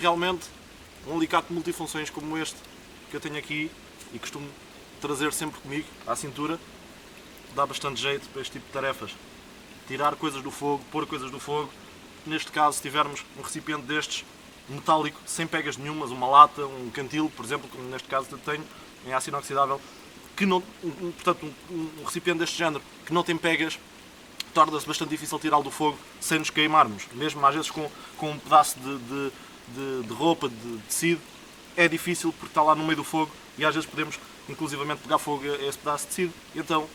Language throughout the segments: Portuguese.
realmente um alicate multifunções como este que eu tenho aqui e costumo trazer sempre comigo à cintura, dá bastante jeito para este tipo de tarefas. Tirar coisas do fogo, pôr coisas do fogo. Neste caso, se tivermos um recipiente destes, metálico, sem pegas nenhumas, uma lata, um cantil, por exemplo, como neste caso eu tenho, em aço inoxidável, que não, portanto, um recipiente deste género que não tem pegas, torna-se bastante difícil tirá-lo do fogo sem nos queimarmos. Mesmo às vezes com um pedaço de roupa, de tecido, é difícil porque está lá no meio do fogo e às vezes podemos inclusivamente pegar fogo a esse pedaço de tecido. Então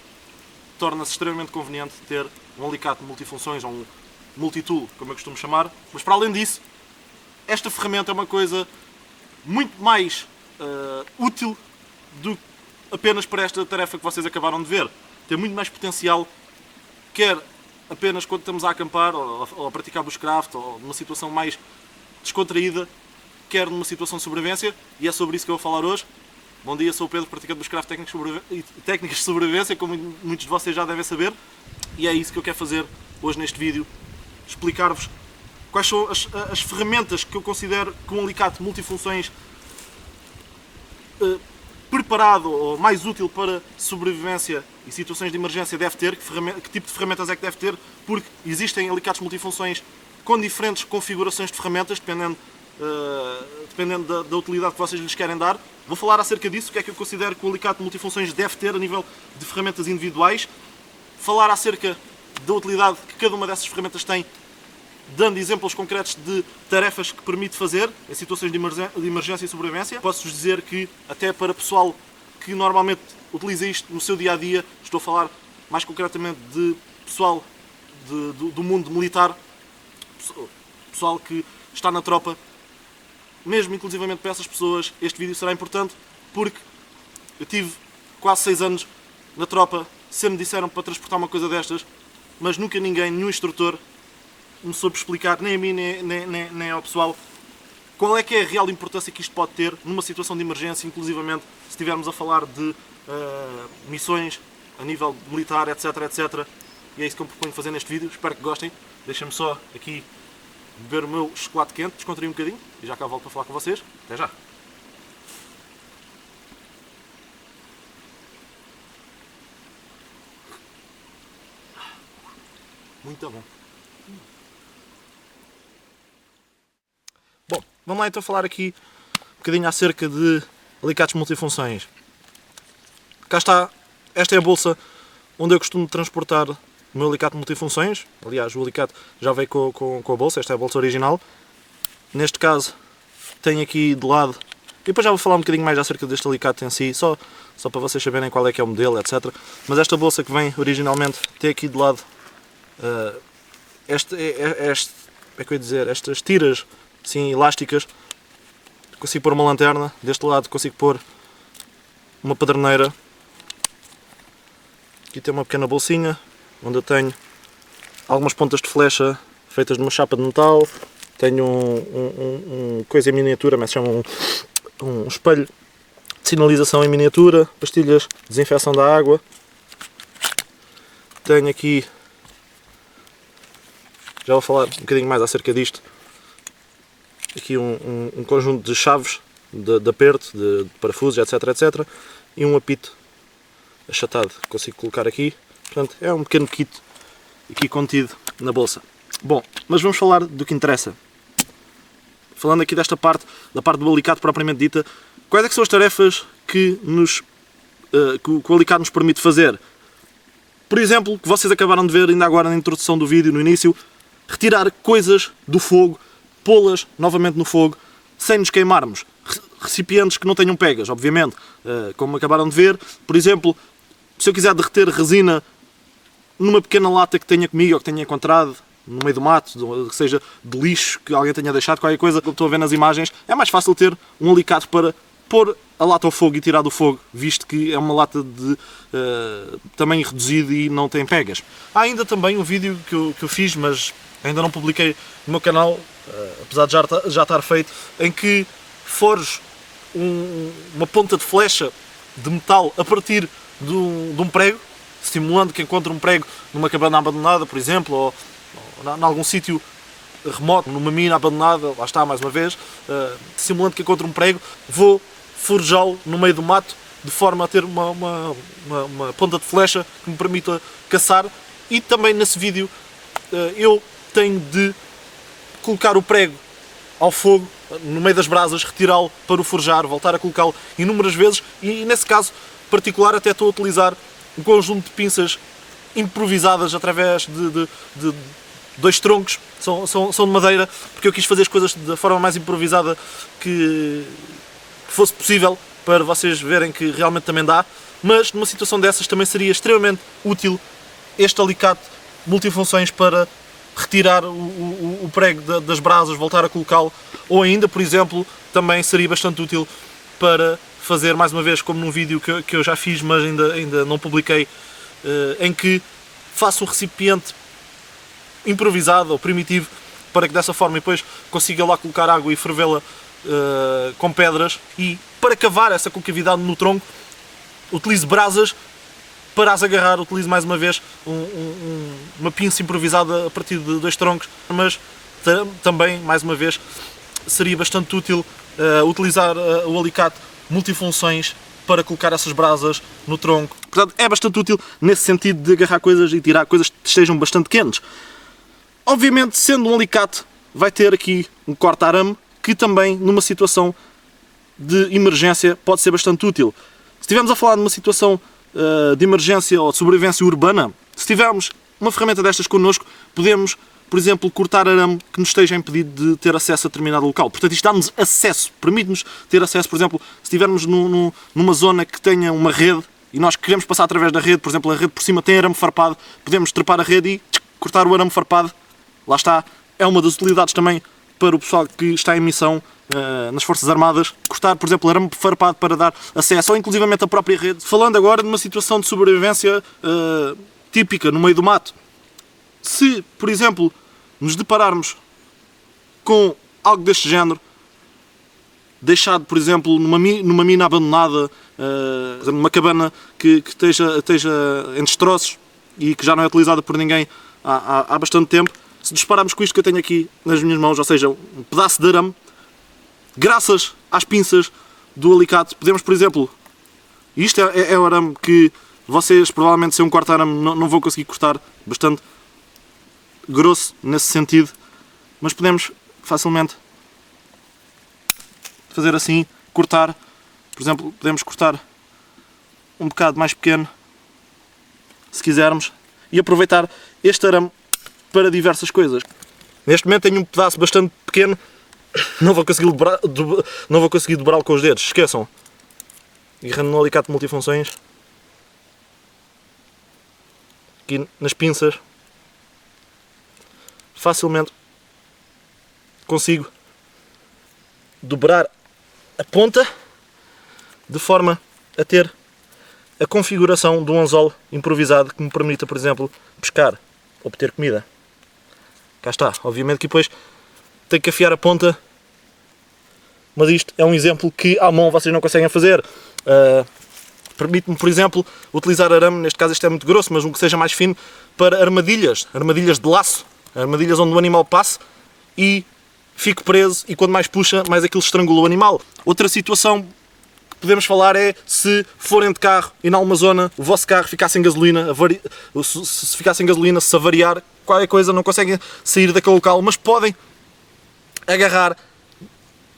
torna-se extremamente conveniente ter um alicate multifunções, ou um multitool, como eu costumo chamar. Mas para além disso, esta ferramenta é uma coisa muito mais útil do que apenas para esta tarefa que vocês acabaram de ver. Tem muito mais potencial, quer apenas quando estamos a acampar ou a praticar bushcraft ou numa situação mais descontraída, quer numa situação de sobrevivência, e é sobre isso que eu vou falar hoje. Bom dia, sou o Pedro, praticante de bushcraft e técnicas de sobrevivência, como muitos de vocês já devem saber, e é isso que eu quero fazer hoje neste vídeo, explicar-vos quais são as ferramentas que eu considero que um alicate multifunções preparado ou mais útil para sobrevivência e situações de emergência deve ter, que tipo de ferramentas é que deve ter, porque existem alicates multifunções com diferentes configurações de ferramentas, dependendo da utilidade que vocês lhes querem dar. Vou falar acerca disso, o que é que eu considero que o alicate multifunções deve ter a nível de ferramentas individuais, falar acerca da utilidade que cada uma dessas ferramentas tem, dando exemplos concretos de tarefas que permite fazer em situações de emergência e sobrevivência. Posso-vos dizer que, até para pessoal que normalmente utiliza isto no seu dia-a-dia, estou a falar mais concretamente de pessoal do mundo militar, pessoal que está na tropa, mesmo inclusivamente para essas pessoas, este vídeo será importante, porque eu tive quase 6 anos na tropa, sempre me disseram para transportar uma coisa destas, mas nunca ninguém, nenhum instrutor, me soube explicar, nem a mim nem ao pessoal, qual é que é a real importância que isto pode ter numa situação de emergência, inclusivamente se estivermos a falar de missões a nível militar, etc, etc. E é isso que eu proponho fazer neste vídeo, espero que gostem. Deixem-me só aqui beber o meu chocolate quente, descontrair um bocadinho e já cá volto para falar com vocês. Até já! Muito bom! Bom, vamos lá então falar aqui um bocadinho acerca de alicates multifunções. Cá está, esta é a bolsa onde eu costumo transportar o meu alicate multifunções. Aliás, o alicate já veio com a bolsa, esta é a bolsa original. Neste caso, tenho aqui de lado, e depois já vou falar um bocadinho mais acerca deste alicate em si, só para vocês saberem qual é que é o modelo, etc. Mas esta bolsa que vem originalmente tem aqui de lado estas tiras assim, elásticas. Consigo pôr uma lanterna, deste lado consigo pôr uma paderneira. Aqui tem uma pequena bolsinha onde eu tenho algumas pontas de flecha feitas de uma chapa de metal. Tenho um coisa em miniatura, mas se chama um espelho de sinalização em miniatura, pastilhas de desinfecção da água. Tenho aqui, já vou falar um bocadinho mais acerca disto, aqui um conjunto de chaves de aperto, de parafusos, etc, etc, e um apito achatado que consigo colocar aqui. Portanto, é um pequeno kit aqui contido na bolsa. Bom, mas vamos falar do que interessa. Falando aqui desta parte, da parte do alicate propriamente dita, quais é que são as tarefas que o alicate nos permite fazer? Por exemplo, que vocês acabaram de ver ainda agora na introdução do vídeo, no início, retirar coisas do fogo, pô-las novamente no fogo, sem nos queimarmos. Recipientes que não tenham pegas, obviamente, como acabaram de ver. Por exemplo, se eu quiser derreter resina numa pequena lata que tenha comigo ou que tenha encontrado no meio do mato, seja de lixo que alguém tenha deixado, qualquer coisa que eu estou a ver nas imagens, é mais fácil ter um alicate para pôr a lata ao fogo e tirar do fogo, visto que é uma lata de tamanho reduzido e não tem pegas. Há ainda também um vídeo que eu fiz, mas ainda não publiquei no meu canal, apesar de já estar feito, em que forjo uma ponta de flecha de metal a partir de um prego, simulando que encontro um prego numa cabana abandonada, por exemplo, ou em algum sítio remoto, numa mina abandonada, lá está mais uma vez, simulando que encontro um prego, vou forjá-lo no meio do mato, de forma a ter uma ponta de flecha que me permita caçar. E também nesse vídeo eu tenho de colocar o prego ao fogo, no meio das brasas, retirá-lo para o forjar, voltar a colocá-lo inúmeras vezes, e nesse caso particular até estou a utilizar um conjunto de pinças improvisadas através de dois troncos, são de madeira, porque eu quis fazer as coisas da forma mais improvisada que fosse possível, para vocês verem que realmente também dá. Mas numa situação dessas também seria extremamente útil este alicate multifunções para retirar o prego das brasas, voltar a colocá-lo, ou ainda, por exemplo, também seria bastante útil para fazer, mais uma vez, como num vídeo que eu já fiz, mas ainda não publiquei, em que faço um recipiente improvisado ou primitivo, para que dessa forma depois consiga lá colocar água e fervê-la com pedras, e para cavar essa concavidade no tronco utilizo brasas. Para as agarrar utilizo mais uma vez uma pinça improvisada a partir de dois troncos, mas também, mais uma vez, seria bastante útil utilizar o alicate multifunções para colocar essas brasas no tronco. Portanto, é bastante útil nesse sentido de agarrar coisas e tirar coisas que estejam bastante quentes. Obviamente, sendo um alicate, vai ter aqui um corta-arame, que também, numa situação de emergência, pode ser bastante útil. Se estivermos a falar de uma situação de emergência ou de sobrevivência urbana, se tivermos uma ferramenta destas connosco, podemos, por exemplo, cortar arame que nos esteja impedido de ter acesso a determinado local. Portanto, isto dá-nos acesso, permite-nos ter acesso, por exemplo, se estivermos numa zona que tenha uma rede e nós queremos passar através da rede, por exemplo, a rede por cima tem arame farpado, podemos trepar a rede e cortar o arame farpado. Lá está, é uma das utilidades também para o pessoal que está em missão nas Forças Armadas, cortar, por exemplo, arame farpado para dar acesso, ou inclusivamente a própria rede. Falando agora de uma situação de sobrevivência típica no meio do mato. Se, por exemplo, nos depararmos com algo deste género, deixado, por exemplo, numa mina abandonada, numa cabana que esteja em destroços e que já não é utilizada por ninguém há bastante tempo, se dispararmos com isto que eu tenho aqui nas minhas mãos, ou seja, um pedaço de arame, graças às pinças do alicate, podemos, por exemplo, isto é o arame que vocês provavelmente, sem um corta-arame, não vão conseguir cortar, bastante grosso nesse sentido, mas podemos facilmente fazer assim, cortar, por exemplo, podemos cortar um bocado mais pequeno, se quisermos, e aproveitar este arame para diversas coisas. Neste momento tenho um pedaço bastante pequeno, não vou conseguir dobrá-lo com os dedos, esqueçam. Agarrando no alicate multifunções, aqui nas pinças, facilmente consigo dobrar a ponta de forma a ter a configuração de um anzol improvisado que me permita, por exemplo, pescar, obter comida. Cá está, obviamente que depois tenho que afiar a ponta, mas isto é um exemplo que à mão vocês não conseguem fazer. Permite-me, por exemplo, utilizar arame, neste caso este é muito grosso, mas um que seja mais fino, para armadilhas de laço, armadilhas onde o animal passe e fico preso, e quando mais puxa, mais aquilo estrangula o animal. Outra situação que podemos falar é se forem de carro e numa zona o vosso carro ficar sem gasolina, se ficar sem gasolina, se avariar, qualquer coisa, não conseguem sair daquele local, mas podem agarrar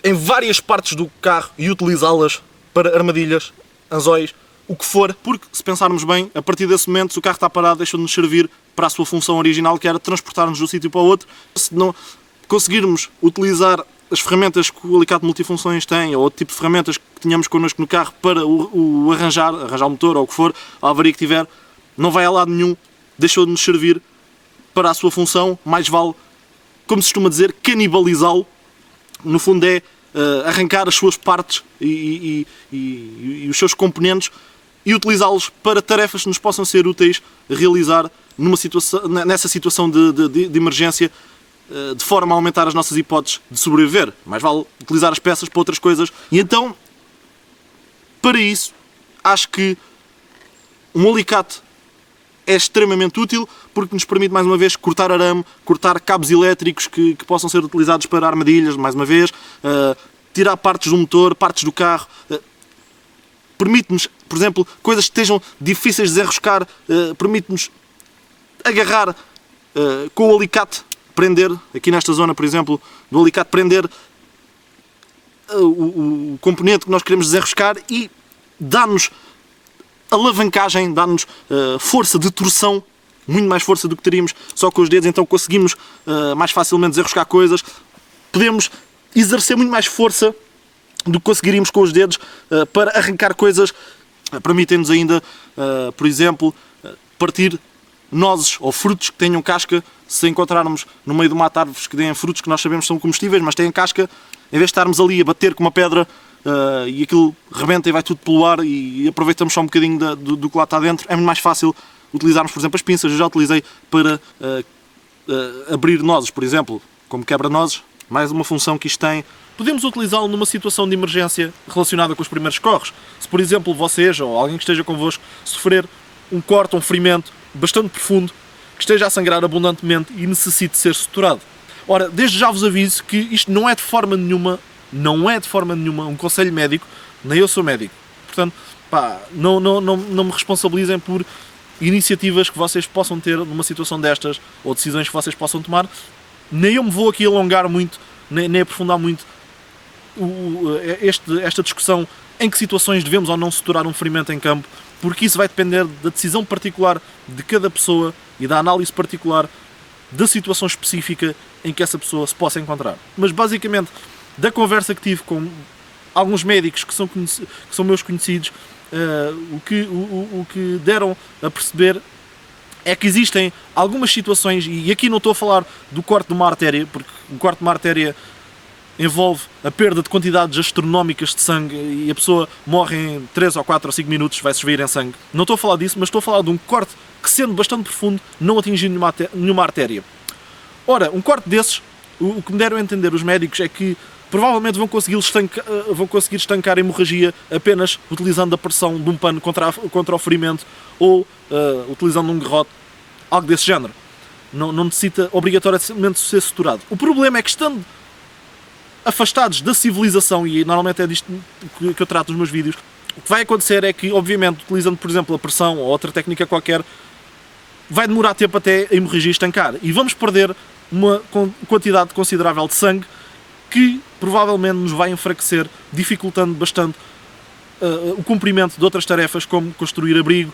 em várias partes do carro e utilizá-las para armadilhas, anzóis, o que for, porque se pensarmos bem, a partir desse momento, se o carro está parado, deixa de nos servir para a sua função original, que era transportar-nos de um sítio para o outro. Se não conseguirmos utilizar as ferramentas que o alicate multifunções tem, ou outro tipo de ferramentas que tínhamos connosco no carro para o arranjar o motor ou o que for, a avaria que tiver, não vai a lado nenhum, deixou de nos servir para a sua função, mais vale, como se costuma dizer, canibalizá-lo. No fundo é arrancar as suas partes e os seus componentes e utilizá-los para tarefas que nos possam ser úteis a realizar nessa situação de emergência, de forma a aumentar as nossas hipóteses de sobreviver. Mais vale utilizar as peças para outras coisas. E então, para isso, acho que um alicate é extremamente útil porque nos permite, mais uma vez, cortar arame, cortar cabos elétricos que possam ser utilizados para armadilhas, mais uma vez, tirar partes do motor, partes do carro. Permite-nos, por exemplo, coisas que estejam difíceis de desenroscar, permite-nos agarrar com o alicate, prender, aqui nesta zona, por exemplo, do alicate, prender o componente que nós queremos desenroscar e dá-nos alavancagem, dá-nos força de torção, muito mais força do que teríamos só com os dedos, então conseguimos mais facilmente desenroscar coisas, podemos exercer muito mais força do que conseguiríamos com os dedos para arrancar coisas. Permitem-nos ainda, por exemplo, partir nozes ou frutos que tenham casca. Se encontrarmos no meio de uma árvore que deem frutos que nós sabemos que são comestíveis, mas têm casca, em vez de estarmos ali a bater com uma pedra e aquilo rebenta e vai tudo pelo ar e aproveitamos só um bocadinho do que lá está dentro, é muito mais fácil utilizarmos, por exemplo, as pinças. Eu já utilizei para abrir nozes, por exemplo, como quebra-nozes, mais uma função que isto tem. Podemos utilizá-lo numa situação de emergência relacionada com os primeiros socorros. Se, por exemplo, vocês ou alguém que esteja convosco sofrer um corte, um ferimento bastante profundo, que esteja a sangrar abundantemente e necessite ser suturado. Ora, desde já vos aviso que isto não é de forma nenhuma um conselho médico, nem eu sou médico. Portanto, não me responsabilizem por iniciativas que vocês possam ter numa situação destas ou decisões que vocês possam tomar. Nem eu me vou aqui alongar muito, nem aprofundar muito esta discussão em que situações devemos ou não suturar um ferimento em campo, porque isso vai depender da decisão particular de cada pessoa e da análise particular da situação específica em que essa pessoa se possa encontrar. Mas basicamente, da conversa que tive com alguns médicos que são meus conhecidos, o que deram a perceber é que existem algumas situações, e aqui não estou a falar do corte de uma artéria, porque o corte de uma artéria envolve a perda de quantidades astronómicas de sangue e a pessoa morre em 3 ou 4 ou 5 minutos, vai-se esvair em sangue. Não estou a falar disso, mas estou a falar de um corte que, sendo bastante profundo, não atinge nenhuma artéria. Ora, um corte desses, o que me deram a entender os médicos é que provavelmente vão conseguir estancar a hemorragia apenas utilizando a pressão de um pano contra o ferimento ou utilizando um garrote, algo desse género. Não necessita obrigatoriamente ser suturado. O problema é que, estando afastados da civilização, e normalmente é disto que eu trato nos meus vídeos, o que vai acontecer é que, obviamente, utilizando, por exemplo, a pressão ou outra técnica qualquer, vai demorar tempo até a hemorragia estancar e vamos perder uma quantidade considerável de sangue que provavelmente nos vai enfraquecer, dificultando bastante o cumprimento de outras tarefas, como construir abrigo,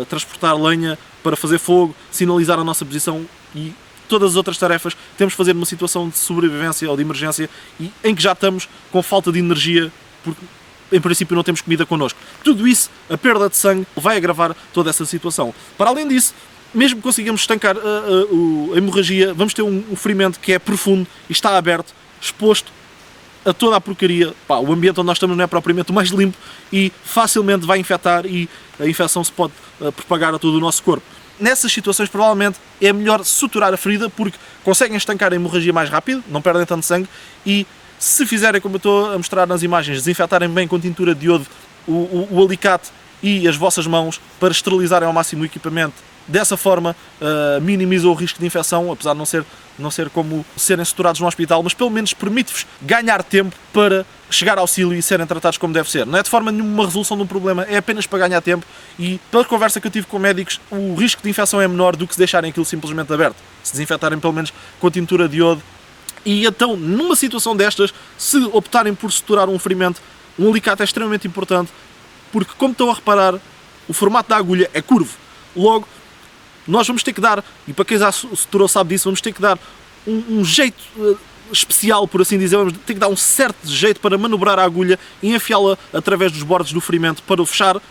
transportar lenha para fazer fogo, sinalizar a nossa posição e todas as outras tarefas que temos de fazer numa situação de sobrevivência ou de emergência e em que já estamos com falta de energia porque em princípio não temos comida connosco. Tudo isso, a perda de sangue, vai agravar toda essa situação. Para além disso, mesmo que consigamos estancar a hemorragia, vamos ter um ferimento que é profundo e está aberto, exposto a toda a porcaria. O ambiente onde nós estamos não é propriamente o mais limpo e facilmente vai infectar e a infecção se pode propagar a todo o nosso corpo. Nessas situações, provavelmente, é melhor suturar a ferida porque conseguem estancar a hemorragia mais rápido, não perdem tanto sangue e, se fizerem como eu estou a mostrar nas imagens, desinfetarem bem com tintura de iodo o alicate e as vossas mãos para esterilizarem ao máximo o equipamento, dessa forma minimiza o risco de infecção, apesar de não ser como serem suturados no hospital, mas pelo menos permite-vos ganhar tempo para chegar ao auxílio e serem tratados como deve ser. Não é de forma nenhuma uma resolução de um problema, é apenas para ganhar tempo e, pela conversa que eu tive com médicos, o risco de infecção é menor do que se deixarem aquilo simplesmente aberto. Se desinfetarem pelo menos com a tintura de iodo. E então, numa situação destas, se optarem por suturar um ferimento, um alicate é extremamente importante, porque, como estão a reparar, o formato da agulha é curvo. Logo, nós vamos ter que dar, e para quem já suturou sabe disso, vamos ter que dar um jeito especial, por assim dizer, vamos ter que dar um certo jeito para manobrar a agulha e enfiá-la através dos bordos do ferimento para o fechar.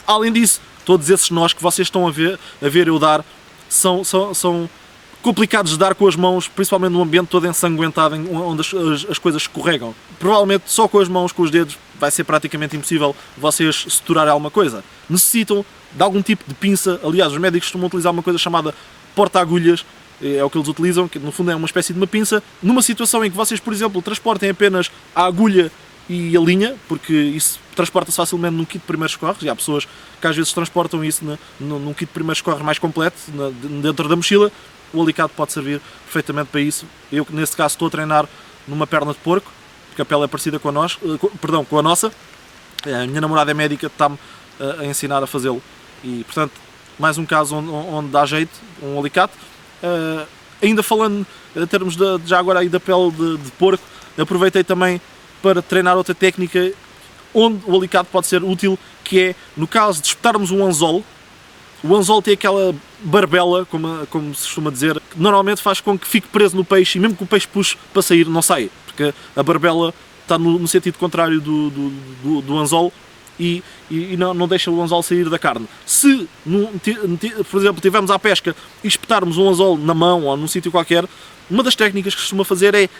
Além disso, todos esses nós que vocês estão a ver eu dar são complicados de dar com as mãos, principalmente num ambiente todo ensanguentado, onde as coisas escorregam. Provavelmente só com as mãos, com os dedos, vai ser praticamente impossível vocês suturarem alguma coisa. Necessitam de algum tipo de pinça. Aliás, os médicos costumam utilizar uma coisa chamada porta-agulhas, é o que eles utilizam, que no fundo é uma espécie de uma pinça. Numa situação em que vocês, por exemplo, transportem apenas a agulha e a linha, porque isso transporta-se facilmente num kit de primeiros socorros, e há pessoas que às vezes transportam isso num kit de primeiros socorros mais completo, dentro da mochila. O alicate pode servir perfeitamente para isso. Eu, neste caso, estou a treinar numa perna de porco, porque a pele é parecida com a nossa. A minha namorada é médica, está-me a ensinar a fazê-lo. E, portanto, mais um caso onde dá jeito, um alicate. Ainda falando em termos já agora aí da pele de porco, aproveitei também para treinar outra técnica onde o alicate pode ser útil, que é, no caso de espetarmos um anzol. O anzol tem aquela barbela, como se costuma dizer, que normalmente faz com que fique preso no peixe, e mesmo que o peixe puxe para sair, não sai, porque a barbela está no sentido contrário do anzol e não deixa o anzol sair da carne. Se, por exemplo, estivermos à pesca e espetarmos um anzol na mão ou num sítio qualquer, uma das técnicas que se costuma fazer é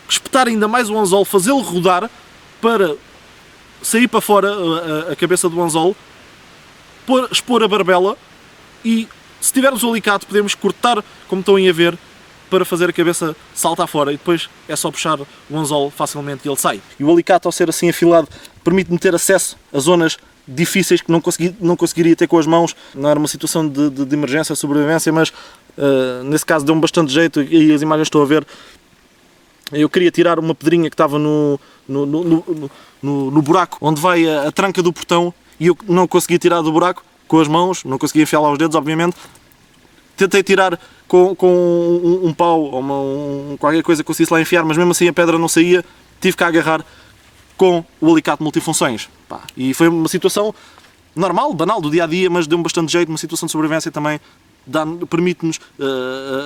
espetar ainda mais o anzol, fazê-lo rodar para sair para fora a cabeça do anzol, expor a barbela, e se tivermos o alicate podemos cortar, como estão a ver, para fazer a cabeça saltar fora, e depois é só puxar o anzol facilmente e ele sai. E o alicate, ao ser assim afilado, permite-me ter acesso a zonas difíceis que não conseguiria ter com as mãos. Não era uma situação de emergência, sobrevivência, mas nesse caso deu-me bastante jeito, e as imagens estão a ver. Eu queria tirar uma pedrinha que estava no buraco onde vai a tranca do portão, e eu não conseguia tirar do buraco com as mãos, não conseguia enfiar lá os dedos, obviamente. Tentei tirar com um pau ou qualquer coisa que conseguisse lá enfiar, mas mesmo assim a pedra não saía, tive que agarrar com o alicate multifunções. E foi uma situação normal, banal, do dia a dia, mas deu-me bastante jeito. Uma situação de sobrevivência também permite-nos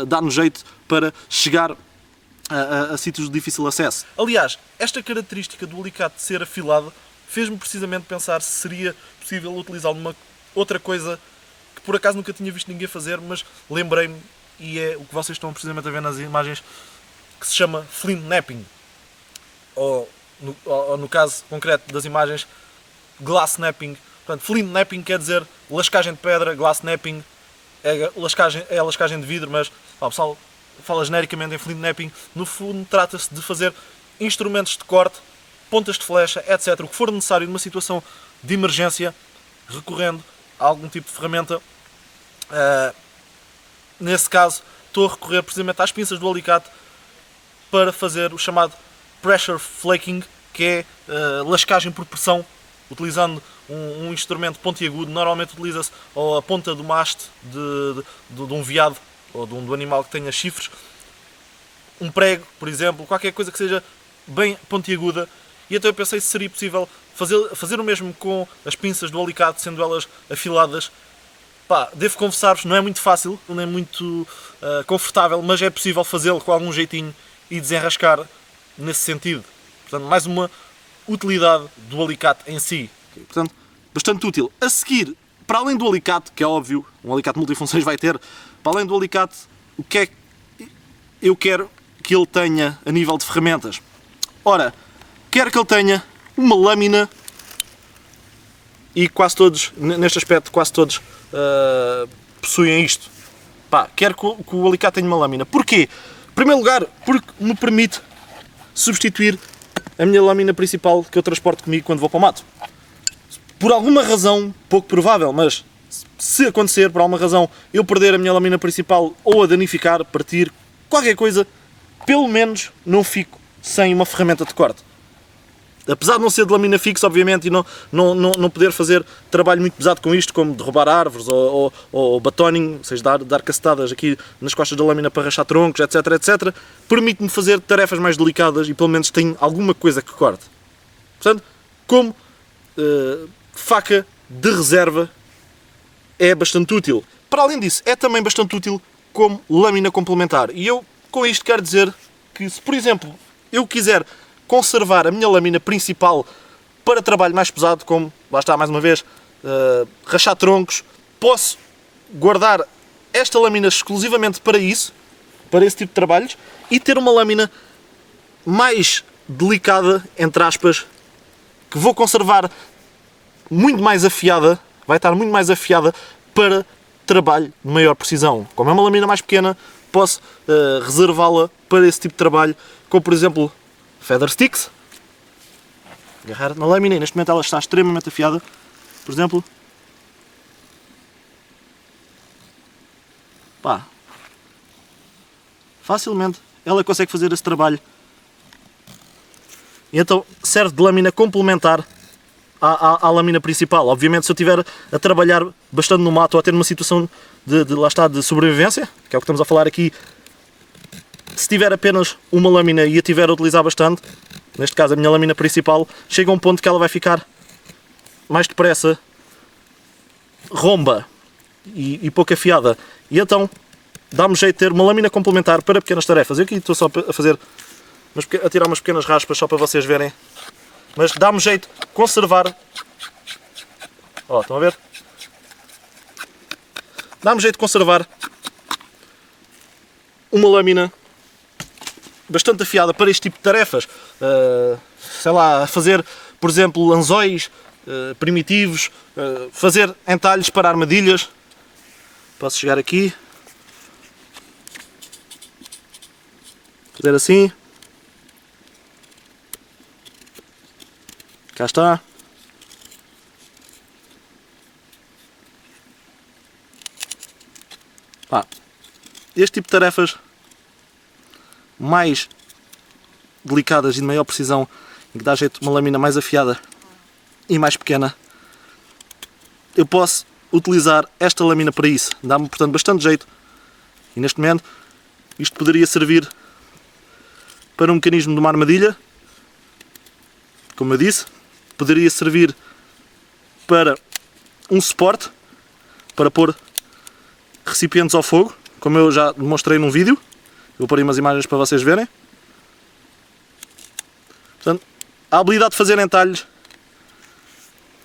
dar-nos jeito para chegar a sítios de difícil acesso. Aliás, esta característica do alicate ser afilado fez-me precisamente pensar se seria possível utilizá-lo numa outra coisa que por acaso nunca tinha visto ninguém fazer, mas lembrei-me, e é o que vocês estão precisamente a ver nas imagens, que se chama flint knapping, ou no caso concreto das imagens, glass knapping. Portanto, flint knapping quer dizer lascagem de pedra, glass knapping é lascagem de vidro, mas o pessoal fala genericamente em flint knapping. No fundo trata-se de fazer instrumentos de corte, pontas de flecha, etc. O que for necessário numa situação de emergência, recorrendo a algum tipo de ferramenta. Nesse caso, estou a recorrer precisamente às pinças do alicate para fazer o chamado pressure flaking, que é lascagem por pressão, utilizando um instrumento pontiagudo. Normalmente utiliza-se ou a ponta do haste de um veado ou de um animal que tenha chifres, um prego, por exemplo, qualquer coisa que seja bem pontiaguda. E então eu pensei se seria possível fazer o mesmo com as pinças do alicate, sendo elas afiladas. Devo confessar-vos, não é muito fácil, não é muito confortável, mas é possível fazê-lo com algum jeitinho e desenrascar nesse sentido. Portanto, mais uma utilidade do alicate em si. Portanto, bastante útil. A seguir, para além do alicate, que é óbvio, um alicate multifunções vai ter, para além do alicate, o que é que eu quero que ele tenha a nível de ferramentas? Ora, quero que ele tenha uma lâmina, e quase todos, neste aspecto, quase todos possuem isto. Quero que o alicate tenha uma lâmina. Porquê? Em primeiro lugar, porque me permite substituir a minha lâmina principal que eu transporto comigo quando vou para o mato. Por alguma razão, pouco provável, mas se acontecer, por alguma razão, eu perder a minha lâmina principal ou a danificar, partir, qualquer coisa, pelo menos não fico sem uma ferramenta de corte. Apesar de não ser de lâmina fixa, obviamente, e não poder fazer trabalho muito pesado com isto, como derrubar árvores ou batoning, ou seja, dar cacetadas aqui nas costas da lâmina para rachar troncos, etc, etc, permite-me fazer tarefas mais delicadas e pelo menos tenho alguma coisa que corte. Portanto, como faca de reserva, é bastante útil. Para além disso, é também bastante útil como lâmina complementar. E eu, com isto, quero dizer que se, por exemplo, eu quiser conservar a minha lâmina principal para trabalho mais pesado, como, lá está, mais uma vez, rachar troncos, posso guardar esta lâmina exclusivamente para isso, para esse tipo de trabalhos, e ter uma lâmina mais delicada, entre aspas, que vou conservar muito mais afiada, vai estar muito mais afiada para trabalho de maior precisão. Como é uma lâmina mais pequena, posso reservá-la para esse tipo de trabalho, como por exemplo feather sticks, Agarrar na lâmina e neste momento ela está extremamente afiada. Por exemplo, pá, facilmente ela consegue fazer esse trabalho. E então serve de lâmina complementar à lâmina principal. Obviamente, se eu estiver a trabalhar bastante no mato ou a ter uma situação lá está, de sobrevivência, que é o que estamos a falar aqui, se tiver apenas uma lâmina e a tiver a utilizar bastante, neste caso a minha lâmina principal, chega a um ponto que ela vai ficar mais depressa romba e pouco afiada. E então dá-me jeito de ter uma lâmina complementar para pequenas tarefas. Eu aqui estou só a fazer, a tirar umas pequenas raspas só para vocês verem. Mas dá-me jeito de conservar. Ó, estão a ver? Dá-me jeito de conservar uma lâmina bastante afiada para este tipo de tarefas. Sei lá, fazer, por exemplo, anzóis primitivos, fazer entalhos para armadilhas. Posso chegar aqui, fazer assim. Cá está. Pá, este tipo de tarefas mais delicadas e de maior precisão, em que dá jeito uma lâmina mais afiada e mais pequena, eu posso utilizar esta lâmina para isso. Dá-me, portanto, bastante jeito. E neste momento isto poderia servir para um mecanismo de uma armadilha, como eu disse. Poderia servir para um suporte, para pôr recipientes ao fogo, como eu já demonstrei num vídeo. Vou pôr aí umas imagens para vocês verem. Portanto, a habilidade de fazer entalhos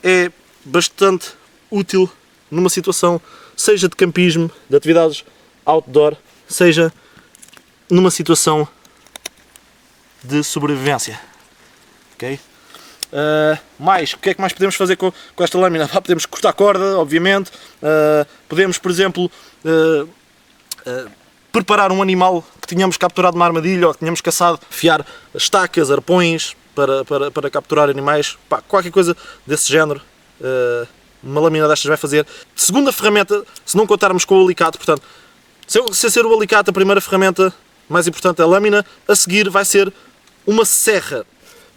é bastante útil numa situação, seja de campismo, de atividades outdoor, seja numa situação de sobrevivência. Ok? Mais, o que é que mais podemos fazer com esta lâmina? Podemos cortar corda, obviamente. Podemos, por exemplo, preparar um animal que tínhamos capturado numa armadilha ou que tínhamos caçado, afiar estacas, arpões para capturar animais. Pá, qualquer coisa desse género, uma lâmina destas vai fazer. Segunda ferramenta, se não contarmos com o alicate, portanto, se ser o alicate a primeira ferramenta mais importante é a lâmina, a seguir vai ser uma serra.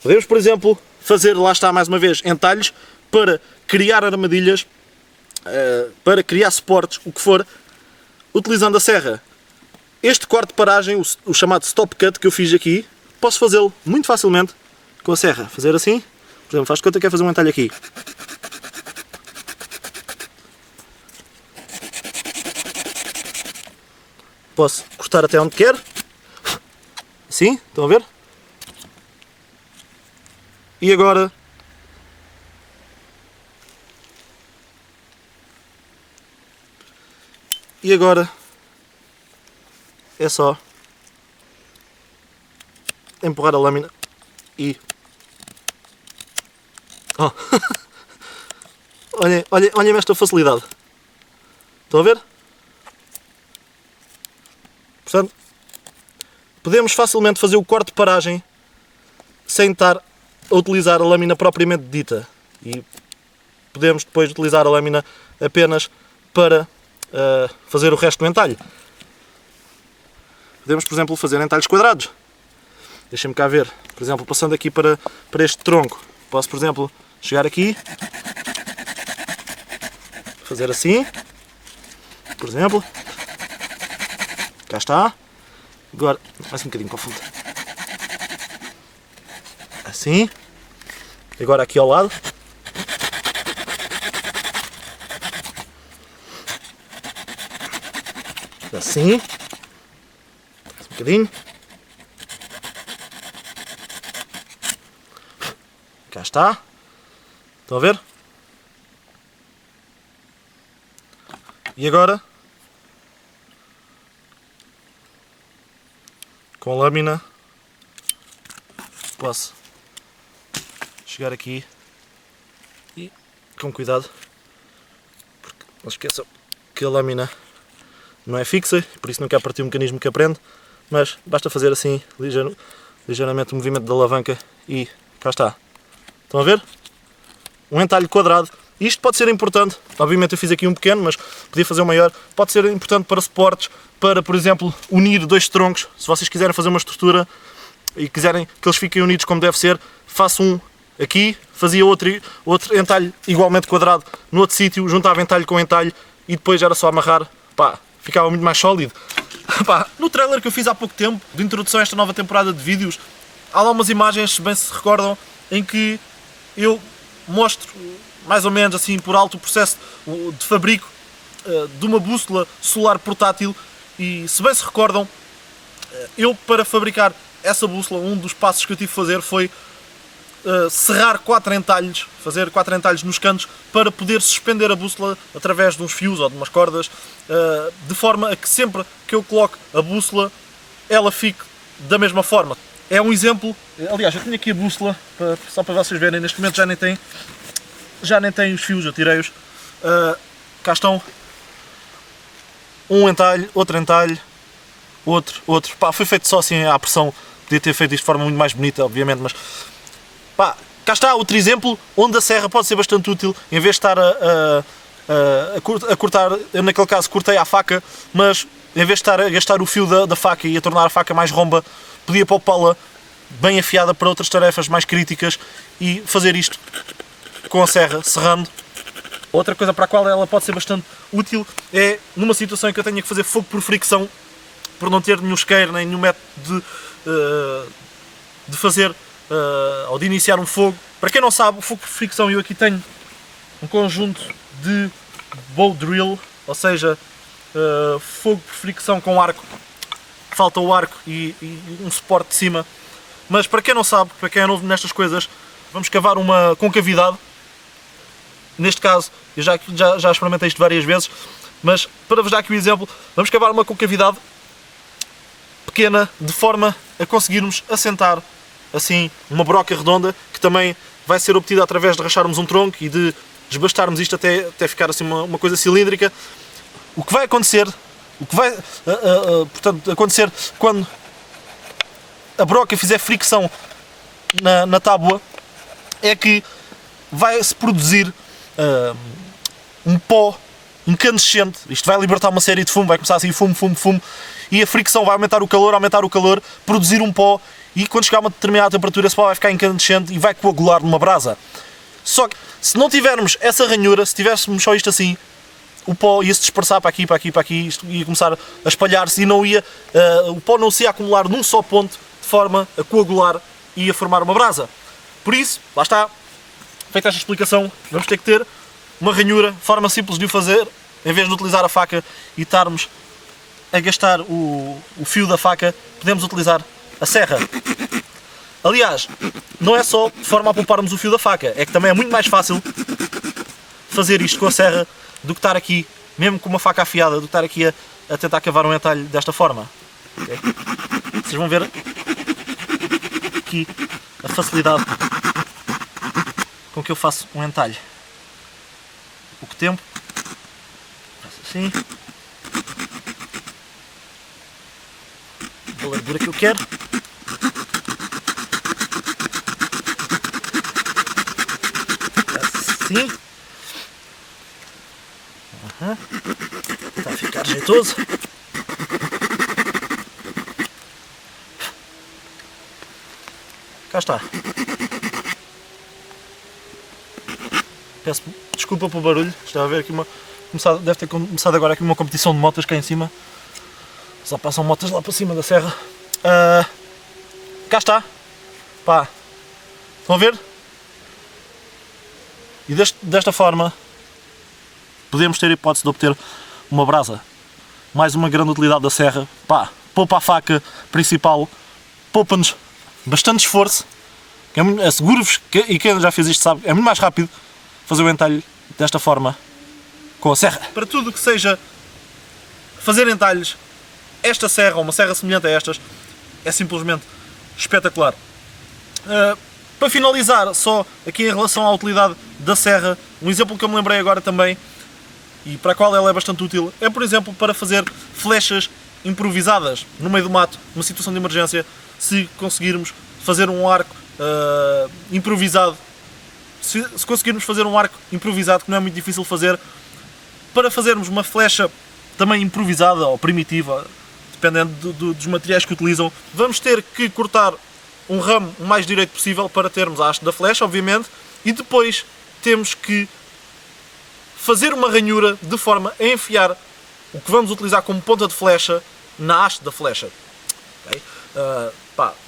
Podemos, por exemplo, fazer, lá está mais uma vez, entalhos para criar armadilhas, para criar suportes, o que for, utilizando a serra. Este corte de paragem, o chamado stop cut que eu fiz aqui, posso fazê-lo muito facilmente com a serra. Fazer assim, por exemplo, faz de conta que quer fazer um entalho aqui. Posso cortar até onde quer. Assim, estão a ver? E agora é só empurrar a lâmina e oh. olhem esta facilidade. Estão a ver? Portanto, podemos facilmente fazer o corte de paragem sem estar a utilizar a lâmina propriamente dita, e podemos depois utilizar a lâmina apenas para fazer o resto do entalho. Podemos, por exemplo, fazer entalhos quadrados. Deixem-me cá ver. Por exemplo, passando aqui para este tronco, posso, por exemplo, chegar aqui, fazer assim, por exemplo. Cá está. Agora, mais um bocadinho confundo. Assim. Agora aqui ao lado. Assim. Mais um bocadinho. Cá está. Estão a ver? E agora, com a lâmina, posso chegar aqui e, com cuidado, porque não esqueçam que a lâmina não é fixa, por isso não quer partir o mecanismo que aprende, mas basta fazer assim ligeiramente o movimento da alavanca e cá está. Estão a ver? Um entalhe quadrado. Isto pode ser importante, obviamente eu fiz aqui um pequeno, mas podia fazer um maior. Pode ser importante para suportes, para, por exemplo, unir dois troncos. Se vocês quiserem fazer uma estrutura e quiserem que eles fiquem unidos como deve ser, faço um aqui, fazia outro entalhe igualmente quadrado no outro sítio, juntava entalhe com entalhe e depois era só amarrar, pá, ficava muito mais sólido. Pá, no trailer que eu fiz há pouco tempo, de introdução a esta nova temporada de vídeos, há lá umas imagens, se bem se recordam, em que eu mostro mais ou menos assim por alto o processo de fabrico de uma bússola solar portátil e, se bem se recordam, eu para fabricar essa bússola, um dos passos que eu tive de fazer foi serrar 4 entalhos, fazer 4 entalhos nos cantos para poder suspender a bússola através de uns fios ou de umas cordas, de forma a que sempre que eu coloque a bússola ela fique da mesma forma. É um exemplo, aliás eu tenho aqui a bússola, só para vocês verem, neste momento já nem tem os fios, eu tirei-os. Cá estão um entalhe, outro. Pá, foi feito só assim à pressão, podia ter feito isto de forma muito mais bonita, obviamente, mas pá, cá está outro exemplo onde a serra pode ser bastante útil, em vez de estar a cortar, eu naquele caso cortei à faca, mas em vez de estar a gastar o fio da faca e a tornar a faca mais romba, podia poupá-la bem afiada para outras tarefas mais críticas e fazer isto com a serra, serrando. Outra coisa para a qual ela pode ser bastante útil é numa situação em que eu tenha que fazer fogo por fricção, por não ter nenhum isqueiro nem nenhum método de fazer ou de iniciar um fogo. Para quem não sabe, o fogo por fricção, eu aqui tenho um conjunto de bow drill, ou seja, fogo por fricção com arco. Falta o arco e um suporte de cima. Mas para quem não sabe, para quem é novo nestas coisas, vamos cavar uma concavidade. Neste caso, eu já experimentei isto várias vezes, mas para vos dar aqui o exemplo, vamos cavar uma concavidade pequena de forma a conseguirmos assentar assim uma broca redonda, que também vai ser obtida através de racharmos um tronco e de desbastarmos isto até ficar assim uma coisa cilíndrica. O que vai acontecer, portanto, acontecer quando a broca fizer fricção na tábua, é que vai-se produzir um pó incandescente. Isto vai libertar uma série de fumo, vai começar assim fumo, e a fricção vai aumentar o calor, produzir um pó, e quando chegar a uma determinada temperatura esse pó vai ficar incandescente e vai coagular numa brasa. Só que se não tivermos essa ranhura, se tivéssemos só isto assim, o pó ia se dispersar para aqui, isto ia começar a espalhar-se e o pó não se ia acumular num só ponto de forma a coagular e a formar uma brasa. Por isso, lá está, feita esta explicação, vamos ter que ter uma ranhura, forma simples de o fazer, em vez de utilizar a faca e estarmos a gastar o fio da faca, podemos utilizar a serra. Aliás, não é só de forma a pouparmos o fio da faca, é que também é muito mais fácil fazer isto com a serra do que estar aqui, mesmo com uma faca afiada, do que estar aqui a tentar cavar um entalhe desta forma. Okay? Vocês vão ver aqui a facilidade com que eu faço um entalhe. Pouco tempo, faço assim, a largura que eu quero. Assim. Está a ficar jeitoso. Cá está. Peço desculpa pelo barulho. Está a ver aqui deve ter começado agora aqui uma competição de motas cá em cima. Só passam motas lá para cima da serra. Cá está. Pá. Estão a ver? E desta forma podemos ter a hipótese de obter uma brasa. Mais uma grande utilidade da serra. Pá, poupa a faca principal, poupa-nos bastante esforço. Asseguro-vos, e quem já fez isto sabe, é muito mais rápido fazer o entalhe desta forma com a serra. Para tudo que seja fazer entalhes, esta serra, ou uma serra semelhante a estas, é simplesmente espetacular. Para finalizar, só aqui em relação à utilidade da serra, um exemplo que eu me lembrei agora também, e para a qual ela é bastante útil, é por exemplo para fazer flechas improvisadas no meio do mato, numa situação de emergência. Se conseguirmos fazer um arco improvisado se conseguirmos fazer um arco improvisado, que não é muito difícil fazer, para fazermos uma flecha também improvisada ou primitiva, dependendo dos materiais que utilizam, vamos ter que cortar um ramo o mais direito possível para termos a haste da flecha, obviamente, e depois temos que fazer uma ranhura de forma a enfiar o que vamos utilizar como ponta de flecha na haste da flecha. Okay?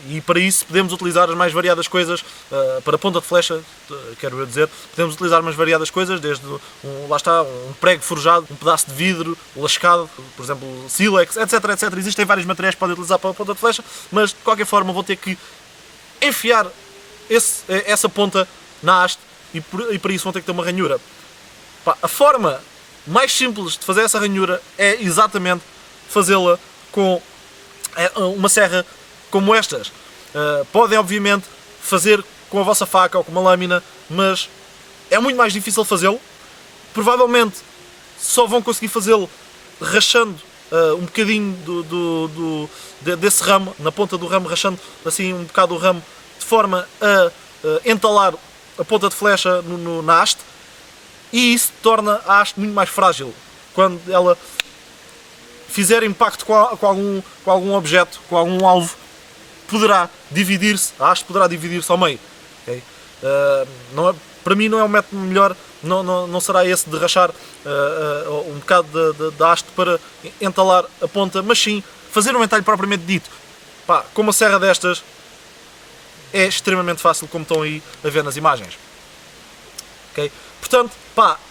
E para isso podemos utilizar as mais variadas coisas, para ponta de flecha, quero eu dizer, podemos utilizar mais variadas coisas, desde um prego forjado, um pedaço de vidro lascado, por exemplo, sílex, etc, etc. Existem vários materiais que podem utilizar para a ponta de flecha, mas de qualquer forma vou ter que enfiar essa ponta na haste e para isso vão ter que ter uma ranhura. A forma mais simples de fazer essa ranhura é exatamente fazê-la com uma serra como estas. Podem obviamente fazer com a vossa faca ou com uma lâmina, mas é muito mais difícil fazê-lo. Provavelmente só vão conseguir fazê-lo rachando um bocadinho desse ramo, na ponta do ramo, rachando assim um bocado o ramo, de forma a entalar a ponta de flecha na haste, e isso torna a haste muito mais frágil. Quando ela fizer impacto com algum objeto, com algum alvo, poderá dividir-se, a haste poderá dividir-se ao meio. Okay? Para mim não é o método melhor, não será esse de rachar um bocado da haste para entalar a ponta, mas sim fazer um entalhe propriamente dito. Com uma serra destas é extremamente fácil, como estão aí a ver nas imagens. Okay? Portanto,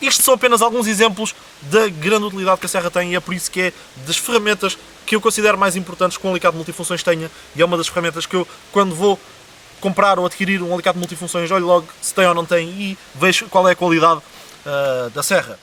isto são apenas alguns exemplos da grande utilidade que a serra tem, e é por isso que é das ferramentas que eu considero mais importantes que um alicate multifunções tenha, e é uma das ferramentas que eu, quando vou comprar ou adquirir um alicate multifunções, olho logo se tem ou não tem e vejo qual é a qualidade da serra.